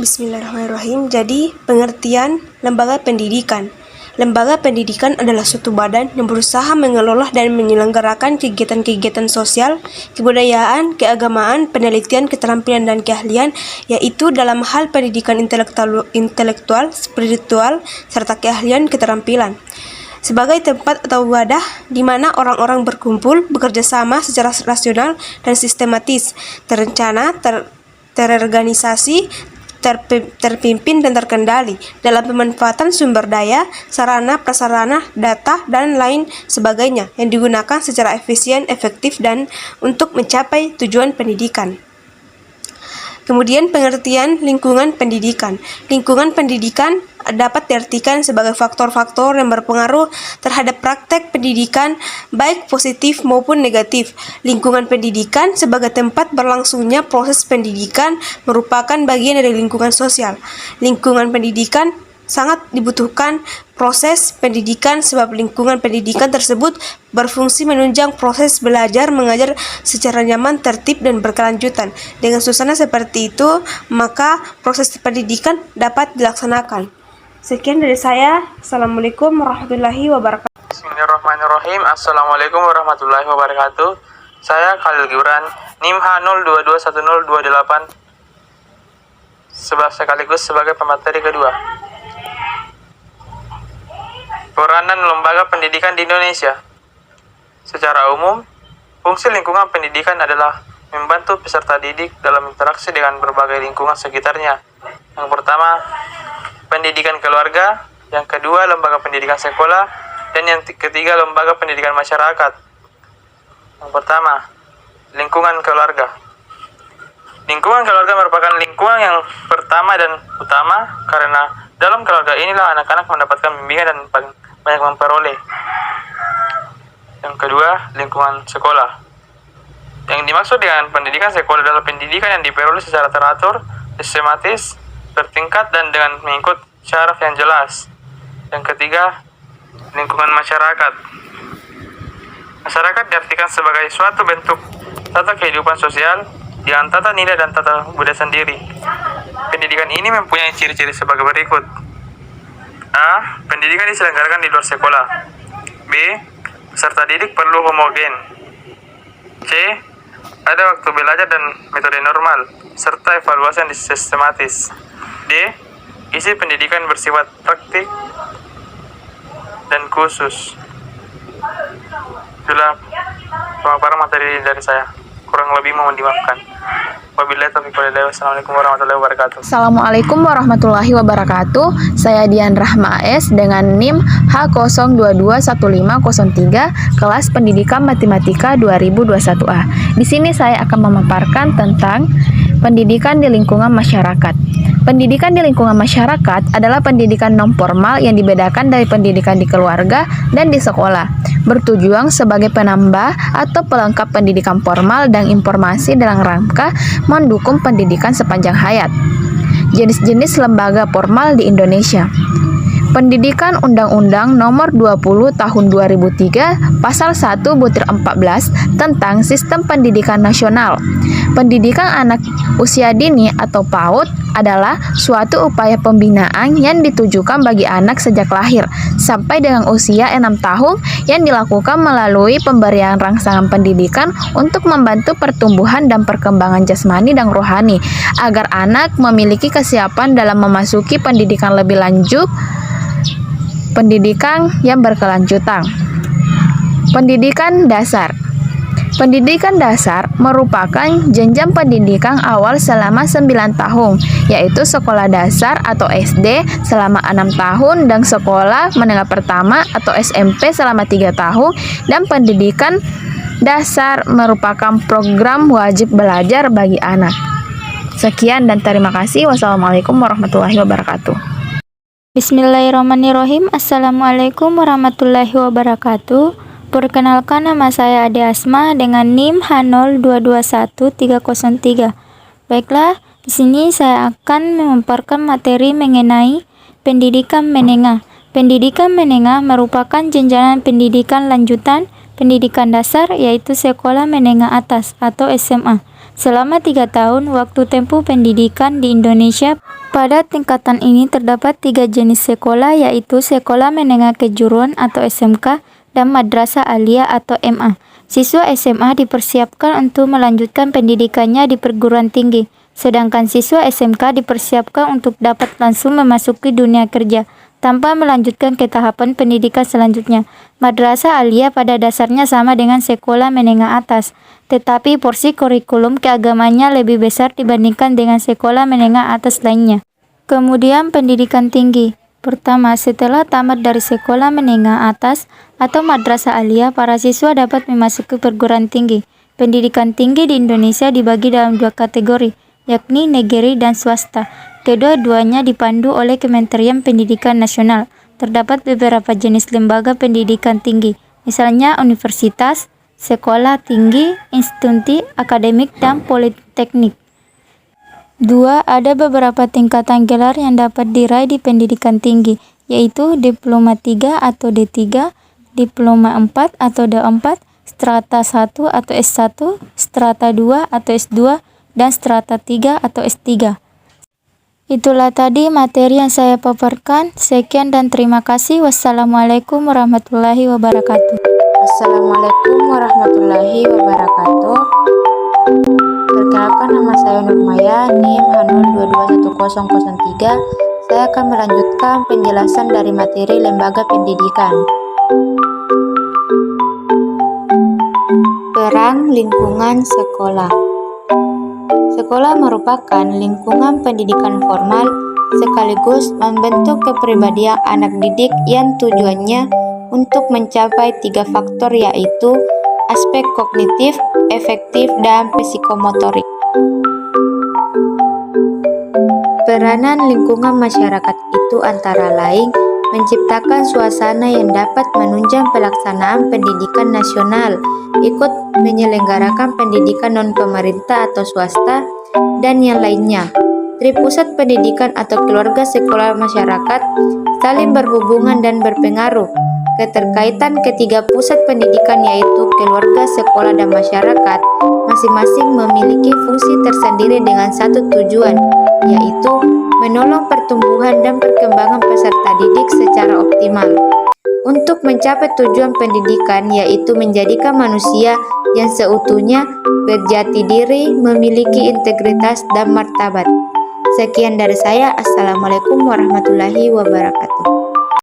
Bismillahirrahmanirrahim. Jadi, pengertian lembaga pendidikan. Lembaga pendidikan adalah suatu badan yang berusaha mengelola dan menyelenggarakan kegiatan-kegiatan sosial, kebudayaan, keagamaan, penelitian, keterampilan, dan keahlian, yaitu dalam hal pendidikan intelektual, spiritual, serta keahlian keterampilan. Sebagai tempat atau wadah di mana orang-orang berkumpul, bekerja sama secara rasional dan sistematis, terencana, terorganisasi, terpimpin dan terkendali dalam pemanfaatan sumber daya, sarana, prasarana, data, dan lain sebagainya yang digunakan secara efisien, efektif, dan untuk mencapai tujuan pendidikan. Kemudian pengertian lingkungan pendidikan. Lingkungan pendidikan dapat diartikan sebagai faktor-faktor yang berpengaruh terhadap praktek pendidikan baik positif maupun negatif. Lingkungan pendidikan sebagai tempat berlangsungnya proses pendidikan merupakan bagian dari lingkungan sosial. Lingkungan pendidikan sangat dibutuhkan proses pendidikan sebab lingkungan pendidikan tersebut berfungsi menunjang proses belajar mengajar secara nyaman, tertib, dan berkelanjutan. Dengan suasana seperti itu, maka proses pendidikan dapat dilaksanakan. Sekian dari saya. Assalamualaikum warahmatullahi wabarakatuh. Bismillahirrahmanirrahim. Assalamualaikum warahmatullahi wabarakatuh. Saya Khalil Gibran, NIM H02210228, sekaligus sebagai pemateri kedua. Peranan lembaga pendidikan di Indonesia. Secara umum, fungsi lingkungan pendidikan adalah membantu peserta didik dalam interaksi dengan berbagai lingkungan sekitarnya. Yang pertama, pendidikan keluarga. Yang kedua, lembaga pendidikan sekolah. Dan yang ketiga, lembaga pendidikan masyarakat. Yang pertama, lingkungan keluarga. Lingkungan keluarga merupakan lingkungan yang pertama dan utama karena dalam keluarga inilah anak-anak mendapatkan bimbingan dan banyak memperoleh. Yang kedua, lingkungan sekolah. Yang dimaksud dengan pendidikan sekolah adalah pendidikan yang diperoleh secara teratur, sistematis, bertingkat, dan dengan mengikut syaraf yang jelas. Yang ketiga, lingkungan masyarakat. Masyarakat diartikan sebagai suatu bentuk tata kehidupan sosial yang tata nilai dan tata budaya sendiri. Pendidikan ini mempunyai ciri-ciri sebagai berikut. A. Pendidikan diselenggarakan di luar sekolah. B. Peserta didik perlu homogen. C. Ada waktu belajar dan metode normal, serta evaluasi yang sistematis. D. Isi pendidikan bersifat praktik dan khusus. Itulah pemaparan materi dari saya. Kurang lebih mohon dimaafkan. Wabillahi taufiq walhidayah. Wassalamualaikum warahmatullahi wabarakatuh. Assalamualaikum warahmatullahi wabarakatuh. Saya Dian Rahma AS dengan NIM H02211503 kelas Pendidikan Matematika 2021A. Di sini saya akan memaparkan tentang pendidikan di lingkungan masyarakat. Pendidikan di lingkungan masyarakat adalah pendidikan non formal yang dibedakan dari pendidikan di keluarga dan di sekolah, bertujuan sebagai penambah atau pelengkap pendidikan formal dan informasi dalam rangka mendukung pendidikan sepanjang hayat. Jenis-jenis lembaga formal di Indonesia. Pendidikan Undang-Undang Nomor 20 Tahun 2003 Pasal 1 Butir 14 tentang Sistem Pendidikan Nasional. Pendidikan anak usia dini atau PAUD adalah suatu upaya pembinaan yang ditujukan bagi anak sejak lahir sampai dengan usia 6 tahun yang dilakukan melalui pemberian rangsangan pendidikan untuk membantu pertumbuhan dan perkembangan jasmani dan rohani agar anak memiliki kesiapan dalam memasuki pendidikan lebih lanjut, pendidikan yang berkelanjutan. Pendidikan dasar. Pendidikan dasar merupakan jenjang pendidikan awal selama 9 tahun, yaitu sekolah dasar atau SD selama 6 tahun dan sekolah menengah pertama atau SMP selama 3 tahun, dan pendidikan dasar merupakan program wajib belajar bagi anak. Sekian dan terima kasih. Wassalamualaikum warahmatullahi wabarakatuh. Bismillahirrahmanirrahim. Assalamualaikum warahmatullahi wabarakatuh. Perkenalkan, nama saya Ade Asma dengan NIM H02213003. Baiklah, di sini saya akan memaparkan materi mengenai pendidikan menengah. Pendidikan menengah merupakan jenjang pendidikan lanjutan pendidikan dasar, yaitu sekolah menengah atas atau SMA. Selama 3 tahun, waktu tempuh pendidikan di Indonesia Pada tingkatan ini terdapat 3 jenis sekolah, yaitu Sekolah Menengah Kejuruan atau SMK dan Madrasah Aliyah atau MA. Siswa SMA dipersiapkan untuk melanjutkan pendidikannya di perguruan tinggi, sedangkan siswa SMK dipersiapkan untuk dapat langsung memasuki dunia kerja tanpa melanjutkan ke tahapan pendidikan selanjutnya. Madrasah Aliyah pada dasarnya sama dengan sekolah menengah atas, tetapi porsi kurikulum keagamaannya lebih besar dibandingkan dengan sekolah menengah atas lainnya. Kemudian pendidikan tinggi. Pertama, setelah tamat dari sekolah menengah atas atau madrasah aliyah, para siswa dapat memasuki perguruan tinggi. Pendidikan tinggi di Indonesia dibagi dalam 2 kategori, yakni negeri dan swasta. Kedua-duanya dipandu oleh Kementerian Pendidikan Nasional. Terdapat beberapa jenis lembaga pendidikan tinggi, misalnya universitas, sekolah tinggi, institusi akademik, dan politeknik. 2. Ada beberapa tingkatan gelar yang dapat diraih di pendidikan tinggi, yaitu Diploma 3 atau D3, Diploma 4 atau D4, Strata 1 atau S1, Strata 2 atau S2, dan Strata 3 atau S3. Itulah tadi materi yang saya paparkan. Sekian dan terima kasih. Wassalamualaikum warahmatullahi wabarakatuh. Assalamualaikum warahmatullahi wabarakatuh. Perkenalkan, nama saya Nurmaya, NIM H02210003. Saya akan melanjutkan penjelasan dari materi lembaga pendidikan. Peran lingkungan sekolah. Sekolah merupakan lingkungan pendidikan formal sekaligus membentuk kepribadian anak didik yang tujuannya untuk mencapai 3 faktor, yaitu aspek kognitif, efektif, dan psikomotorik. Peranan lingkungan masyarakat itu antara lain menciptakan suasana yang dapat menunjang pelaksanaan pendidikan nasional, ikut menyelenggarakan pendidikan non-pemerintah atau swasta, dan yang lainnya. Tripusat pendidikan atau keluarga sekolah masyarakat saling berhubungan dan berpengaruh. Keterkaitan ketiga pusat pendidikan, yaitu keluarga, sekolah, dan masyarakat, masing-masing memiliki fungsi tersendiri dengan satu tujuan, yaitu menolong pertumbuhan dan perkembangan peserta didik secara optimal. Untuk mencapai tujuan pendidikan, yaitu menjadikan manusia yang seutuhnya berjati diri, memiliki integritas dan martabat. Sekian dari saya. Assalamualaikum warahmatullahi wabarakatuh.